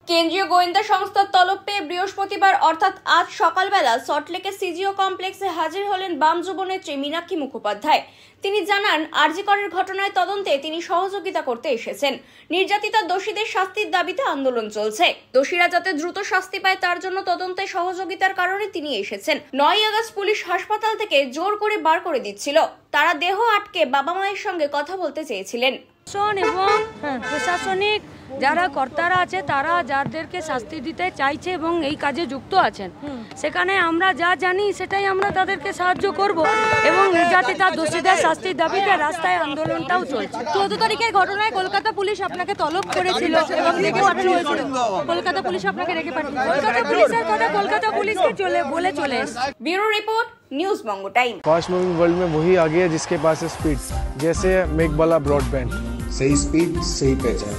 কেন্দ্রীয় গোয়েন্দা সংস্থার তলব পেয়ে বৃহস্পতিবার অর্থাৎ আজ সকালবেলা সল্টলেকের সিজিও কমপ্লেক্সে হাজির হলেন বাম যুবনেত্রী মীনাক্ষী মুখোপাধ্যায়। তিনি জানান, আরজি করের ঘটনায় তদন্তে তিনি সহযোগিতা করতে এসেছেন। নির্যাতিতা দোষীদের শাস্তির দাবিতে আন্দোলন চলছে। দোষীরা যাতে দ্রুত শাস্তি পায় তার জন্য তদন্তে সহযোগিতার কারণে তিনি এসেছেন। 9ই আগস্ট পুলিশ হাসপাতাল থেকে জোর করে বার করে দিচ্ছিল। তারা দেহ আটকে বাবা মায়ের সঙ্গে কথা বলতে চেয়েছিলেন। এবং প্রশাসনিক যারা কর্তারা আছে তারা যাদেরকে শাস্তি দিতে চাইছে এবং এই কাজে যুক্ত আছেন, সেখানে আমরা যা জানি সেটাই আমরা তাদেরকে সাহায্য করব এবং নির্যাতিতা দোষীদের শাস্তির দাবিতে রাস্তায় আন্দোলনটাও চলছে। 14 তারিখের ঘটনায় কলকাতা পুলিশ আপনাকে তলব করেছিল এবং ডেকে পাঠানো হয়েছিল। কলকাতা পুলিশ আপনাকে ডেকে পাঠিয়েছিল। কলকাতা পুলিশের কথা কলকাতা পুলিশকে চলে এসেছে। Bureau report, news Mongo time. Fast moving world में वही आगे है जिसके पास है स्पीड, जैसे मेघबाला ब्रॉडबैंड। सही स्पीड, सही पहचान।